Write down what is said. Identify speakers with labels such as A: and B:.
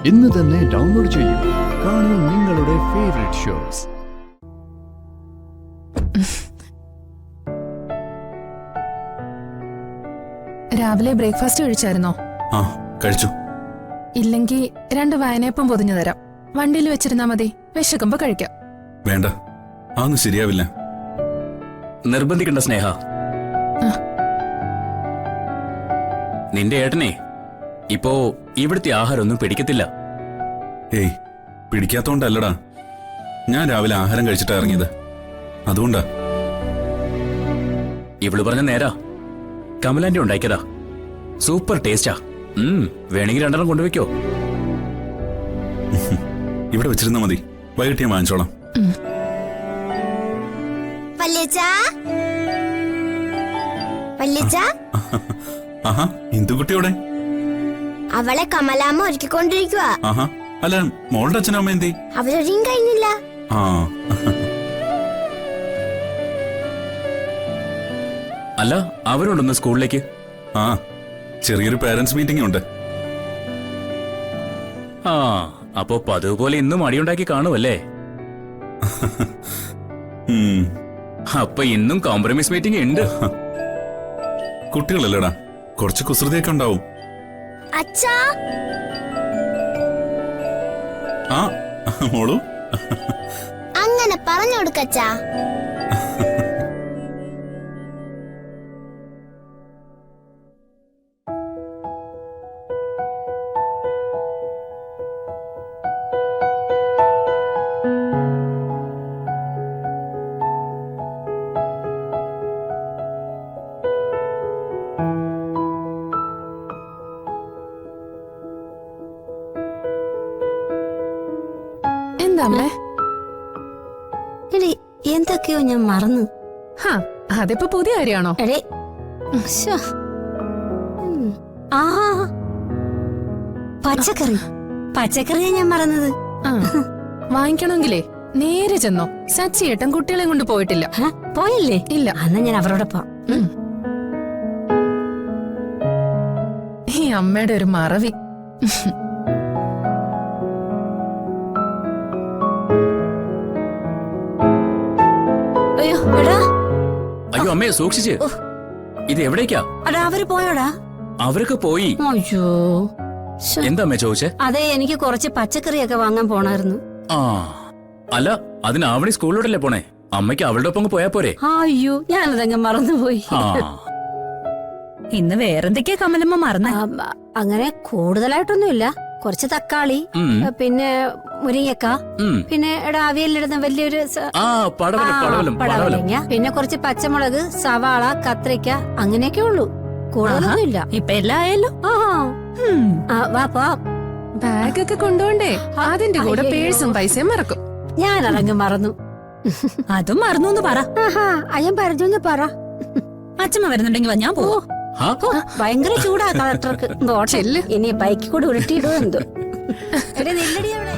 A: ഇന്ന് തന്നെ ഡൗൺലോഡ് ചെയ്യൂ. കാണൂ നിങ്ങളുടെ ഫേവറേറ്റ് ഷോസ്.
B: രാവിലെ ബ്രേക്ക്ഫാസ്റ്റ് കഴിച്ചായിരുന്നോ?
C: ആ കഴിച്ചു.
B: ഇല്ലെങ്കിൽ 2 വായനയപ്പം പൊതിഞ്ഞു തരാം. വണ്ടിയിൽ വെച്ചിരുന്നാ മതി, വിശക്കുമ്പോ കഴിക്കാം.
C: വേണ്ട, അതൊന്നും ശരിയാവില്ല.
D: നിർബന്ധിക്കണ്ട സ്നേഹ. നിന്റെ ഏട്ടനെ ഇപ്പോ ഇവിടുത്തെ ആഹാരമൊന്നും പിടിക്കത്തില്ല.
C: ഏയ്, പിടിക്കാത്തോണ്ടല്ലടാ. ഞാൻ രാവിലെ ആഹാരം കഴിച്ചിട്ടാ ഇറങ്ങിയത്, അതുകൊണ്ടാ.
D: ഇവള് പറഞ്ഞ നേരാ. കമലാന്റെ ഉണ്ടാക്കിയതാ, സൂപ്പർ ടേസ്റ്റാ. വേണമെങ്കിൽ 2 കൊണ്ടുവയ്ക്കോ.
C: ഇവിടെ വെച്ചിരുന്നാ മതി, വൈകിട്ട് ഞാൻ വാങ്ങിച്ചോളാം. ആഹാ, ഇന്ദുകുട്ടിയോടെ?
E: അവളെ കമലാമ്മ ഒരുക്കിക്കൊണ്ടിരിക്കുക.
C: ആഹാ, അല്ല മോളുടെ അച്ഛനും അമ്മ എന്തേ?
E: അവരൊരിയും കഴിഞ്ഞില്ല.
C: ആ
D: അല്ല, അവരുണ്ടൊന്ന് സ്കൂളിലേക്ക്.
C: ആ, ചെറിയൊരു പേരന്റ്സ് മീറ്റിംഗ് ഉണ്ട്.
D: ആ, അപ്പോ പതിവ് പോലെ ഇന്നും അടിയുണ്ടാക്കി കാണുമല്ലേ? അപ്പൊ ഇന്നും കോംപ്രമൈസ് മീറ്റിംഗ് ഉണ്ട്.
C: കുട്ടികളല്ലടാ, കുറച്ച് കുസൃതിയൊക്കെ ഉണ്ടാവും.
E: അച്ഛാ,
C: ആ മോളു,
E: അങ്ങനെ പറഞ്ഞു കൊടുക്കച്ചാ.
B: എന്താ
E: എടി, എന്തൊക്കെയോ ഞാൻ മറന്നു.
B: അതിപ്പോ പുതിയ കാര്യമാണോ?
E: എടേ, ആ പച്ചക്കറിയാ ഞാൻ മറന്നത്.
B: വാങ്ങിക്കണമെങ്കിലേ നേരെ ചെന്നോ. സച്ചിയേട്ടൻ കുട്ടികളെ കൊണ്ട് പോയിട്ടില്ല.
E: പോയില്ലേ?
B: ഇല്ല.
E: അന്ന് ഞാൻ അവരോടൊപ്പം.
B: ഈ അമ്മയുടെ ഒരു മറവി.
D: അയ്യോ അമ്മയെ സൂക്ഷിച്ച്. ഇത് എവിടേക്കാ?
E: അവര് പോയോടാ?
D: അവരൊക്കെ പോയി.
E: അയ്യോ,
D: എന്താ അമ്മ ചോദിച്ചേ?
E: അതെ, എനിക്ക് കുറച്ച് പച്ചക്കറിയൊക്കെ വാങ്ങാൻ പോണായിരുന്നു.
D: ആ, അല്ല, അതിന് ആവണി സ്കൂളിലോട്ടല്ലേ പോണേ? അമ്മയ്ക്ക് അവളുടെ ഒപ്പം പോയാ പോരെ?
E: അയ്യോ, ഞാനതങ്ങ് മറന്നുപോയി.
F: ഇന്ന് വേറെന്തൊക്കെയാ കമലമ്മ മറന്ന?
E: അങ്ങനെ കൂടുതലായിട്ടൊന്നുമില്ല. കുറച്ച് തക്കാളി, പിന്നെ മുരിങ്ങക്ക, പിന്നെ അവിയലിടുന്ന വലിയൊരു പടവലങ്ങ, പിന്നെ കുറച്ച് പച്ചമുളക്, സവാള, കത്രിക്ക, അങ്ങനെയൊക്കെ ഉള്ളൂ. കൂടുതലൊന്നുമില്ല.
F: ഇപ്പൊ എല്ലാം ആയല്ലോ.
B: ബാഗൊക്കെ കൊണ്ടുപോണ്ടേ? അതിന്റെ കൂടെ പേഴ്സും പൈസയും മറക്കും.
E: ഞാൻ അതങ്ങ് മറന്നു.
F: അതും മറന്നു പറ.
E: അയ്യം പറഞ്ഞു പറ.
F: അച്ഛമ്മ വരുന്നുണ്ടെങ്കിൽ ഞാൻ പോവോ?
E: ഭയങ്കര ചൂടാ കളക്ടർക്ക്. ഇനി ബൈക്ക് കൂടെ ഉരുട്ടിയിടുവോ എന്തോ. എടി, നില്ലടി അവിടെ.